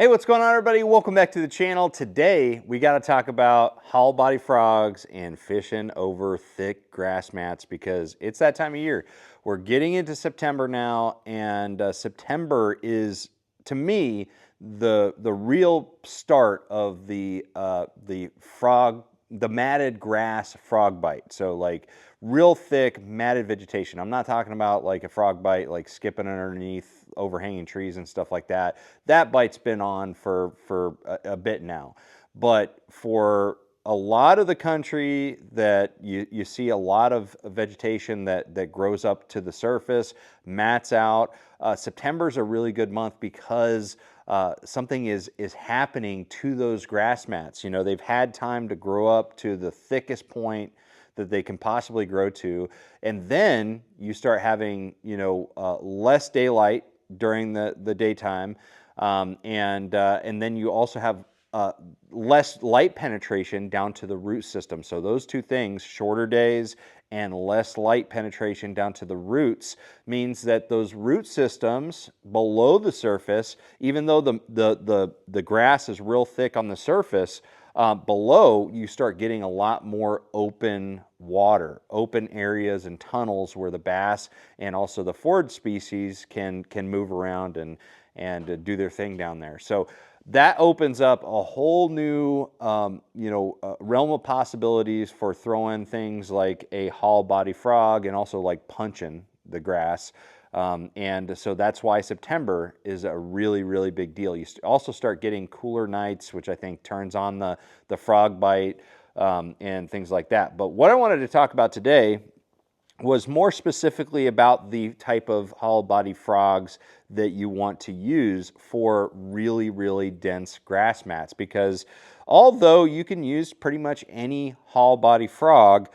Hey, what's going on, everybody? Welcome back to the channel. Today, we got to talk about hollow body frogs and fishing over thick grass mats because it's that time of year. We're getting into September now, and September is, to me, the real start of the matted grass frog bite. So like real thick matted vegetation. I'm not talking about like a frog bite like skipping underneath overhanging trees and stuff like that. That bite's been on for a bit now. But for a lot of the country that you see a lot of vegetation that grows up to the surface, mats out. September's a really good month because something is happening to those grass mats. You know, they've had time to grow up to the thickest point that they can possibly grow to, and then you start having, you know, less daylight during the daytime, and then you also have less light penetration down to the root system. So those two things, shorter days and less light penetration down to the roots, means that those root systems below the surface, even though the grass is real thick on the surface, below you start getting a lot more open water, open areas and tunnels where the bass and also the forage species can move around and do their thing down there. So that opens up a whole new realm of possibilities for throwing things like a hollow body frog and also like punching the grass. And so that's why September is a really, really big deal. You also start getting cooler nights, which I think turns on the frog bite and things like that. But what I wanted to talk about today was more specifically about the type of hollow body frogs that you want to use for really, really dense grass mats. Because although you can use pretty much any hollow body frog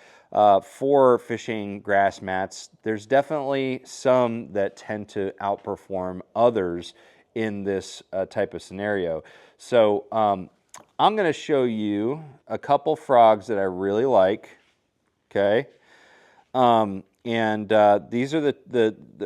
for fishing grass mats, there's definitely some that tend to outperform others in this type of scenario. So I'm going to show you a couple frogs that I really like. Okay. These are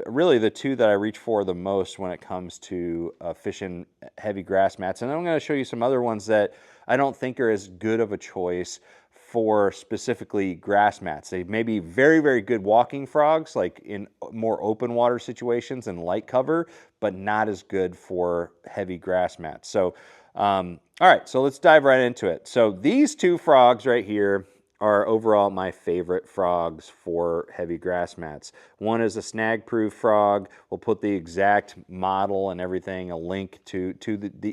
really the two that I reach for the most when it comes to fishing heavy grass mats. And I'm going to show you some other ones that I don't think are as good of a choice for specifically grass mats. They may be very, very good walking frogs, like in more open water situations and light cover, but not as good for heavy grass mats. So, all right, so let's dive right into it. So these two frogs right here are overall my favorite frogs for heavy grass mats. One is a snag-proof frog. We'll put the exact model and everything, a link to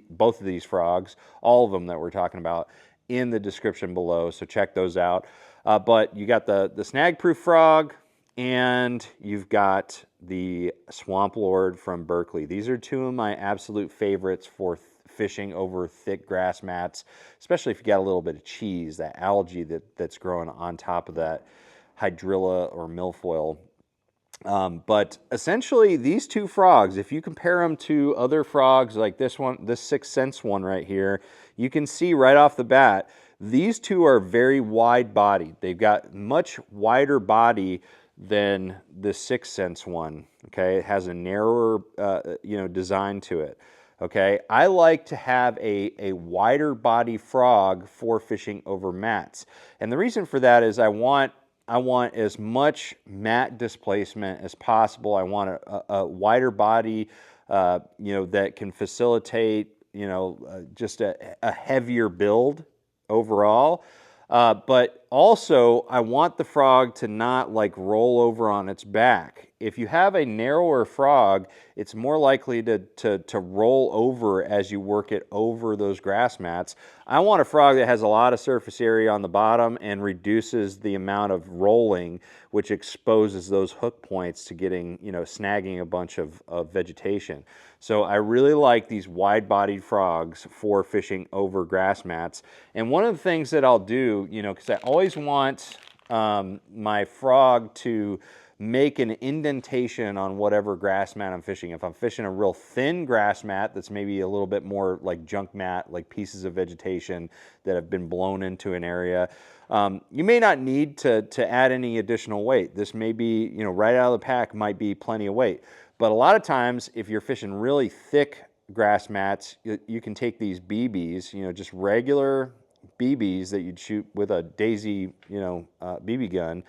both of these frogs, all of them that we're talking about, in the description below, so check those out. But you got the snag-proof frog, and you've got the Swamp Lord from Berkeley. These are two of my absolute favorites for fishing over thick grass mats, especially if you got a little bit of cheese, that algae that's growing on top of that hydrilla or milfoil. But essentially, these two frogs, if you compare them to other frogs like this one, this 6th Sense one right here, you can see right off the bat, these two are very wide bodied. They've got much wider body than the 6th Sense one. Okay, it has a narrower design to it. Okay, I like to have a wider body frog for fishing over mats. And the reason for that is I want as much mat displacement as possible. I want a wider body, that can facilitate, just a heavier build overall. But also, I want the frog to not like roll over on its back. If you have a narrower frog, it's more likely to roll over as you work it over those grass mats. I want a frog that has a lot of surface area on the bottom and reduces the amount of rolling, which exposes those hook points to getting, snagging a bunch of vegetation. So I really like these wide-bodied frogs for fishing over grass mats. And one of the things that I'll do, because I always want my frog to make an indentation on whatever grass mat I'm fishing. If I'm fishing a real thin grass mat that's maybe a little bit more like junk mat, like pieces of vegetation that have been blown into an area, you may not need to add any additional weight. This may be, right out of the pack might be plenty of weight. But a lot of times, if you're fishing really thick grass mats, you can take these BBs, you know, just regular BBs that you'd shoot with a Daisy, you know, BB gun,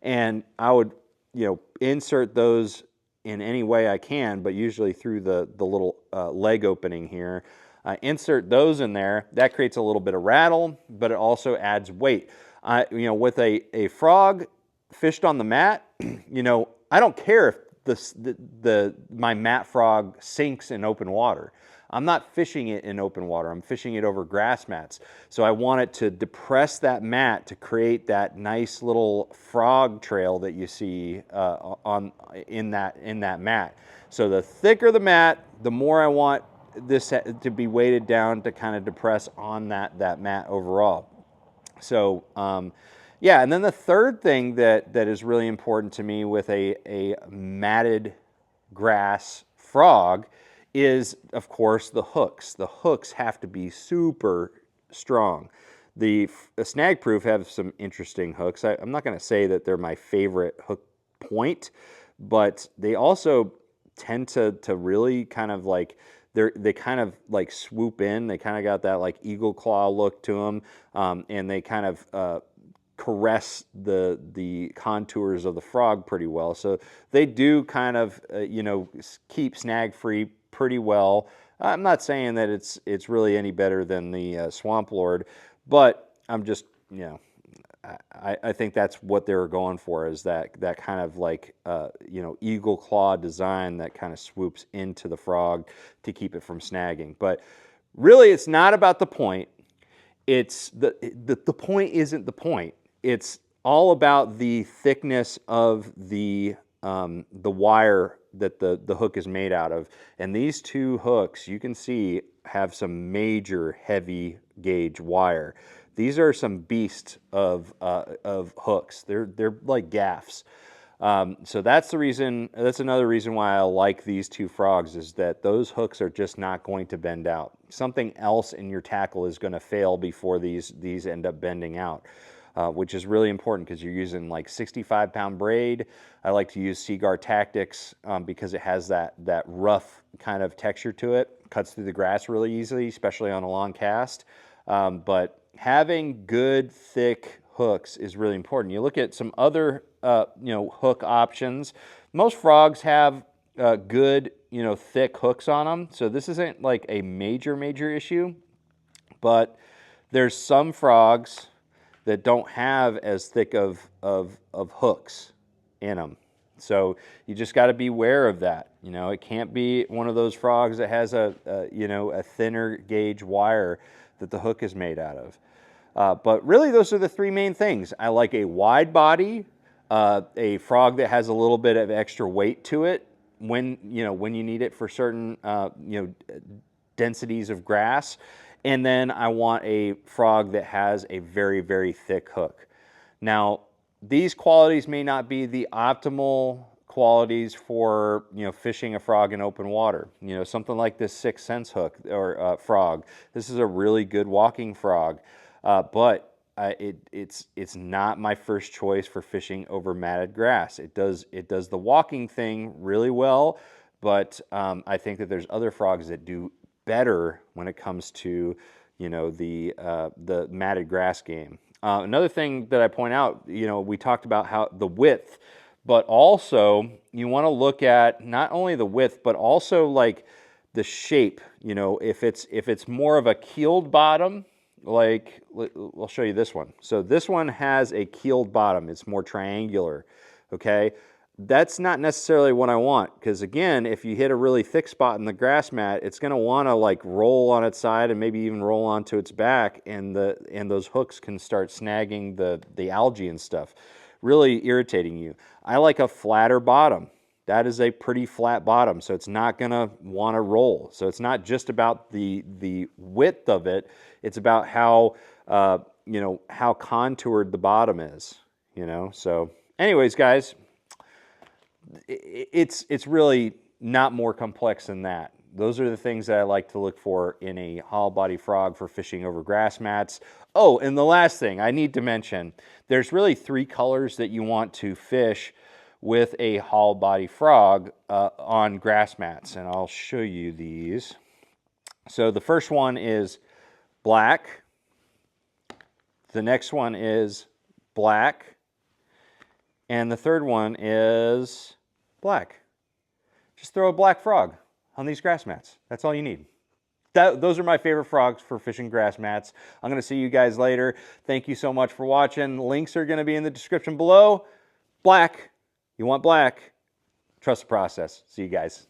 and I would, you know, insert those in any way I can, but usually through the little leg opening here. Insert those in there. That creates a little bit of rattle, but it also adds weight. You know, with a frog fished on the mat, you know, I don't care if my mat frog sinks in open water. I'm not fishing it in open water. I'm fishing it over grass mats. So I want it to depress that mat to create that nice little frog trail that you see in that mat. So the thicker the mat, the more I want this to be weighted down to kind of depress on that mat overall. So yeah, and then the third thing that is really important to me with a matted grass frog is, of course, the hooks. The hooks have to be super strong. The Snag Proof have some interesting hooks. I'm not going to say that they're my favorite hook point, but they also tend to really kind of like, they kind of like swoop in. They kind of got that like eagle claw look to them, and they kind of caress the contours of the frog pretty well. So they do kind of you know, keep snag free pretty well. I'm not saying that it's really any better than the Swamp Lord, but I'm just, you know, I think that's what they were going for, is that kind of like you know, eagle claw design that kind of swoops into the frog to keep it from snagging. But really, it's not about the point. It's the point isn't the point. It's all about the thickness of the wire that the hook is made out of. And these two hooks, you can see, have some major heavy gauge wire. These are some beasts of hooks. They're like gaffs. So that's the reason. That's another reason why I like these two frogs, is that those hooks are just not going to bend out. Something else in your tackle is going to fail before these end up bending out. Which is really important because you're using like 65-pound braid. I like to use Seaguar Tactics because it has that rough kind of texture to it. Cuts through the grass really easily, especially on a long cast. But having good, thick hooks is really important. You look at some other you know, hook options. Most frogs have good, you know, thick hooks on them. So this isn't like a major issue. But there's some frogs that don't have as thick of hooks in them. So you just got to be aware of that. You know, it can't be one of those frogs that has you know, a thinner gauge wire that the hook is made out of. But really, those are the three main things. I like a wide body, a frog that has a little bit of extra weight to it when you need it for certain you know, densities of grass. And then I want a frog that has a very thick hook. Now, these qualities may not be the optimal qualities for, you know, fishing a frog in open water. You know, something like this 6th Sense hook or frog. This is a really good walking frog, but it's not my first choice for fishing over matted grass. It does the walking thing really well, but I think that there's other frogs that do better when it comes to, you know, the matted grass game. Another thing that I point out, you know, we talked about how the width, but also you want to look at not only the width, but also like the shape. You know, if it's more of a keeled bottom, like I'll show you this one. So this one has a keeled bottom. It's more triangular. Okay. That's not necessarily what I want, because again, if you hit a really thick spot in the grass mat, it's going to want to like roll on its side and maybe even roll onto its back, and those hooks can start snagging the algae and stuff, really irritating you. I like a flatter bottom. That is a pretty flat bottom, so it's not going to want to roll. So it's not just about the width of it; it's about how you know, how contoured the bottom is. You know. So, anyways, guys. It's really not more complex than that. Those are the things that I like to look for in a hollow body frog for fishing over grass mats. Oh, and the last thing I need to mention, there's really 3 colors that you want to fish with a hollow body frog on grass mats, and I'll show you these. So the first one is black. The next one is black. And the third one is black. Just throw a black frog on these grass mats. That's all you need. Those are my favorite frogs for fishing grass mats. I'm going to see you guys later. Thank you so much for watching. Links are going to be in the description below. Black. You want black. Trust the process. See you guys.